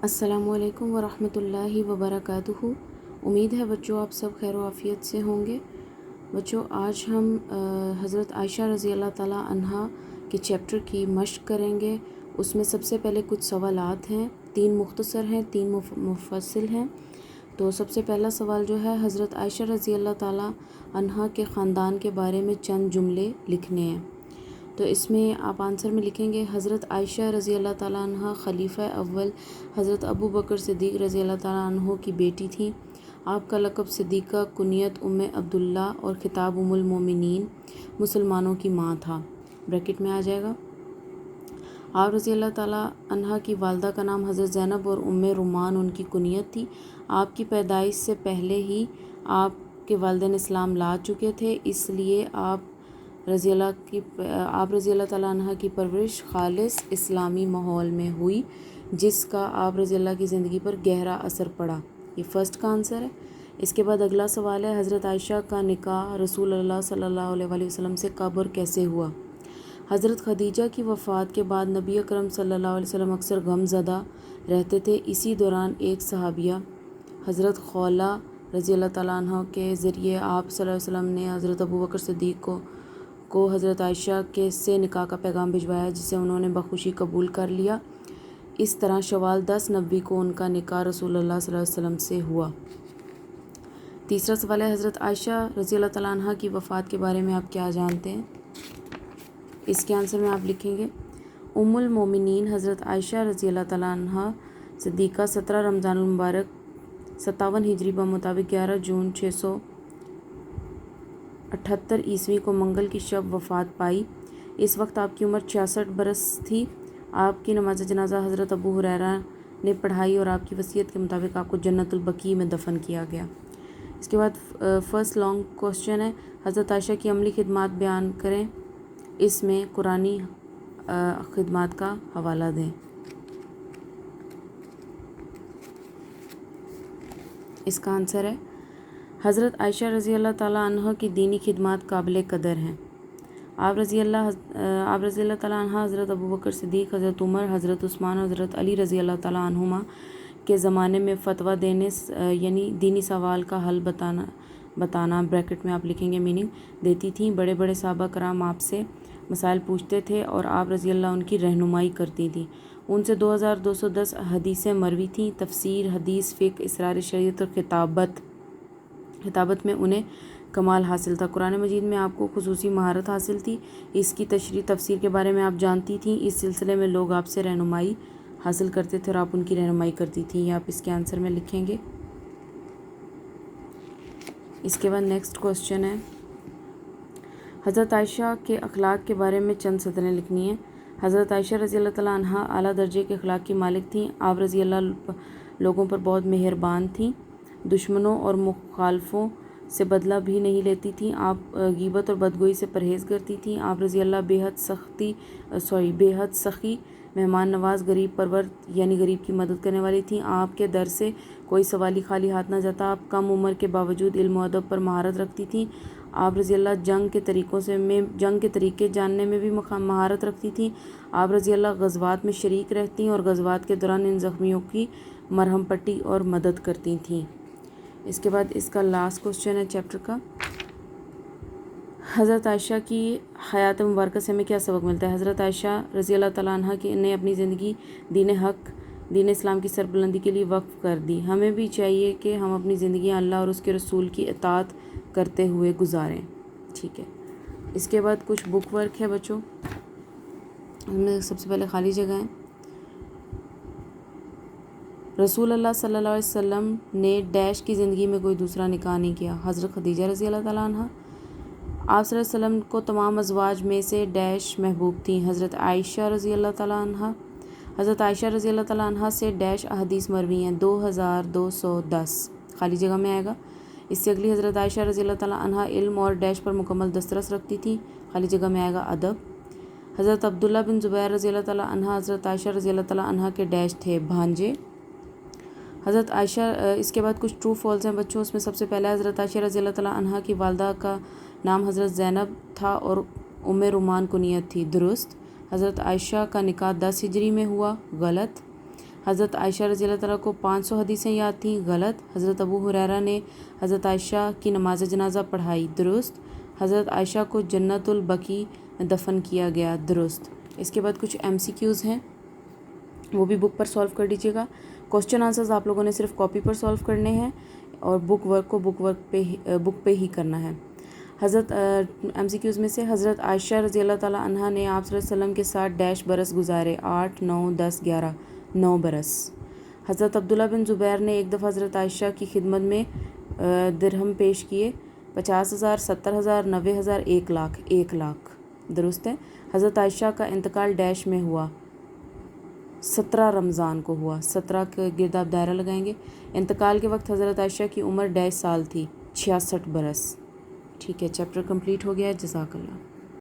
अस्सलामुअलैकुम वरहमतुल्लाहि वबरकातुहू। उम्मीद है बच्चों आप सब खैर आफ़ियत से होंगे। बच्चों आज हम हज़रत आयशा रज़ी अल्लाह ताला अन्हा के चैप्टर की मश्क करेंगे। उसमें सबसे पहले कुछ सवालात हैं, 3 मुख्तसर हैं, 3 मुफस्सिल हैं। तो सबसे पहला सवाल जो है, हज़रत आयशा रज़ी अल्लाह ताला अन्हा के ख़ानदान के बारे में चंद जुमले लिखने हैं। तो इसमें आप आंसर में लिखेंगे हज़रत आयशा रज़ी अल्लाह ताला अन्हा खलीफ़ा अव्वल हज़रत अबू बकर सिद्दीक़ रज़ी अल्लाह ताला अन्हो की बेटी थी। आपका लक़ब सिद्दीक़ा, कुनियत उम्मे अब्दुल्ला और खिताब उम्मुल मोमिनीन, मुसलमानों की माँ था। ब्रैकेट में आ जाएगा। आप रज़ी अल्लाह ताला अन्हा की वालदा का नाम हज़रत ज़ैनब और उम्मे रुमान उनकी कुनियत थी। आपकी पैदाइश से पहले ही आपके वालिदैन इस्लाम ला चुके थे, इसलिए आप रज़ी अल्लाह ताला अन्हा की परवरिश खालिस इस्लामी माहौल में हुई, जिसका आप रज़ी अल्लाह की ज़िंदगी पर गहरा असर पड़ा। ये फ़र्स्ट का आंसर है। इसके बाद अगला सवाल है, हज़रत आयशा का निकाह रसूल अल्लाह सल्लल्लाहु अलैहि वसल्लम से कब और कैसे हुआ? हज़रत खदीजा की वफ़ात के बाद नबी अकरम सल्लल्लाहु अलैहि वसल्लम अक्सर गमज़दा रहते थे। इसी दौरान एक सहाबिया हज़रत खौला रज़ी अल्लाह ताला अन्हा के ज़रिए आप सल्लल्लाहु अलैहि वसल्लम ने हज़रत अबू बकर सिद्दीक़ को हज़रत आयशा के से निकाह का पैगाम भिजवाया, जिसे उन्होंने बखुशी कबूल कर लिया। इस तरह शवाल 10 नबी को उनका निकाह रसूलुल्लाह सल्लल्लाहु अलैहि वसल्लम से हुआ। तीसरा सवाल है, हज़रत आयशा रज़ी अल्लाह ताला अन्हा की वफ़ात के बारे में आप क्या जानते हैं? इसके आंसर में आप लिखेंगे उम्मुल मोमिनीन हज़रत आयशा रज़ी अल्लाह ताला अन्हा सिद्दीक़ा 17 रमज़ानुल मुबारक 57 हिजरी ब मुताबिक 11 जून 678 ईस्वी को मंगल की शब वफ़ात पाई। इस वक्त आपकी उम्र 66 बरस थी। आपकी नमाज जनाजा हज़रत अबू हुरैरा ने पढ़ाई और आपकी वसीयत के मुताबिक आपको जन्नतुल बकी में दफन किया गया। इसके बाद फर्स्ट लॉन्ग क्वेश्चन है, हज़रत आयशा की अमली खिदमात बयान करें, इसमें कुरानी खिदमात का हवाला दें। इसका आंसर है हज़रत आयशा रज़ी अल्लाह ताला अन्हा की दीनी खिदमात काबिल कदर हैं। आप रज़ी अल्लाह ताला अन्हा हज़रत अबू बकर सिद्दीक़, हज़रत उमर, हज़रत उस्मान, हज़रत अली रज़ी अल्लाह ताला अन्हुमा के ज़माने में फ़तवा देने यानी दीनी सवाल का हल बताना ब्रैकेट में आप लिखेंगे मीनिंग देती थी। बड़े बड़े सहाबा कराम आपसे मसाइल पूछते थे और आप रज़ी अल्लाह उनकी रहनुमाई करती थी। उनसे 2210 हदीसें मरवी थीं। तफसीर, हदीस, फ़िक़्ह, इसरार शरीयत और खिताबत में उन्हें कमाल हासिल था। कुरान मजीद में आपको खुसूसी महारत हासिल थी। इसकी तशरीह तफसीर के बारे में आप जानती थी। इस सिलसिले में लोग आपसे रहनुमाई हासिल करते थे और आप उनकी रहनुमाई करती थी। ये आप इसके आंसर में लिखेंगे। इसके बाद नेक्स्ट क्वेश्चन है, हज़रत आयशा के अखलाक के बारे में चंद सतरें लिखनी है। हज़रत आयशा रज़ी अल्लाह ताला अन्हा आला दर्जे के अखलाक की मालिक थीं। आप रज़ी अल्लाह लोगों पर बहुत मेहरबान थीं। दुश्मनों और मुखालफों से बदला भी नहीं लेती थीं। आप गीबत और बदगोई से परहेज़ करती थीं। आप रज़ी अल्लाह बेहद सखी, मेहमान नवाज, गरीब परवर यानी गरीब की मदद करने वाली थीं। आपके दर से कोई सवाली खाली हाथ न जाता। आप कम उम्र के बावजूद इल्म व अदब पर महारत रखती थीं। आप रज़ी अल्लाह जंग के तरीके जानने में भी महारत रखती थीं। आप रज़ी अल्लाह ग़ज़वात में शरीक रहती और ग़ज़वात के दौरान इन ज़ख्मियों की मरहम पट्टी और मदद करती थीं। इसके बाद इसका लास्ट क्वेश्चन है चैप्टर का, हज़रत आयशा की हयात मुबारक से हमें क्या सबक मिलता है? हज़रत आयशा रज़ी अल्लाह ताला अन्हा ने अपनी ज़िंदगी दीन इस्लाम की सरबुलंदी के लिए वक्फ़ कर दी। हमें भी चाहिए कि हम अपनी ज़िंदगी अल्लाह और उसके रसूल की इताअत करते हुए गुजारें। ठीक है। इसके बाद कुछ बुक वर्क है बच्चों। हमने सबसे पहले खाली जगह है। रसूल अल्लाह सल्लल्लाहु अलैहि वसल्लम ने डैश की ज़िंदगी में कोई दूसरा निकाह नहीं किया। हज़रत खदीजा रज़ी अल्लाह ताला अन्हा। आप सल्लल्लाहु अलैहि वसल्लम को तमाम अज़वाज में से डैश महबूब थी। हज़रत आयशा रज़ी अल्लाह ताला अन्हा। हज़रत आयशा रज़ी अल्लाह ताला अन्हा से डैश अहदीस मरवी हैं 2210। खाली जगह में आएगा। इससे अगली हज़रत आयशा रज़ी अल्लाह ताला अन्हा इल्म और डैश पर मुकम्मल दस्तरस रखती थी। खाली जगह में आएगा अदब। हज़रत अब्दुल्ला बिन ज़ुबैर रज़ी अल्लाह ताला अन्हा हज़रत आयशा रज़ी अल्लाह ताला अन्हा के डैश थे भांजे। हज़रत आयशा इसके बाद कुछ ट्रू फॉल्स हैं बच्चों। उसमें सबसे पहला हज़रत आयशा रज़ी अल्लाह ताला अन्हा की वालदा का नाम हज़रत ज़ैनब था और उम्मे रुमान कुनियत थी। दुरुस्त। हज़रत आयशा का निकाह 10 हिजरी में हुआ। गलत। حضرت عائشہ رضی اللہ تعالیٰ کو 500 حدیثیں یاد تھیں، غلط۔ حضرت ابو ہریرہ نے حضرت عائشہ کی نماز جنازہ پڑھائی، درست۔ حضرت عائشہ کو جنت البقیع دفن کیا گیا، درست۔ اس کے بعد کچھ MCQs ہیں، وہ بھی بک پر سولو کر لیجیے گا۔ کوسچن آنسرز آپ لوگوں نے صرف کاپی پر سولو کرنے ہیں اور بک ورک کو بک پہ ہی کرنا ہے۔ حضرت MCQs میں سے حضرت عائشہ رضی اللہ تعالیٰ عنہا نے آپ صلی اللہ علیہ وسلم کے ساتھ ڈیش برس گزارے، 8، 9، 10، 11، 9 برس۔ حضرت عبداللہ بن زبیر نے ایک دفعہ حضرت عائشہ کی خدمت میں درہم پیش کیے، 50,000، 70,000، 90,000، 1 لاکھ، 1 لاکھ، درست ہے۔ حضرت عائشہ کا انتقال ڈیش میں ہوا، 17 رمضان کو ہوا، 17 کے گرد آپ دائرہ لگائیں گے۔ انتقال کے وقت حضرت عائشہ کی عمر ڈیش سال تھی، 66 برس۔ ٹھیک ہے، چیپٹر کمپلیٹ ہو گیا ہے، جزاک اللہ۔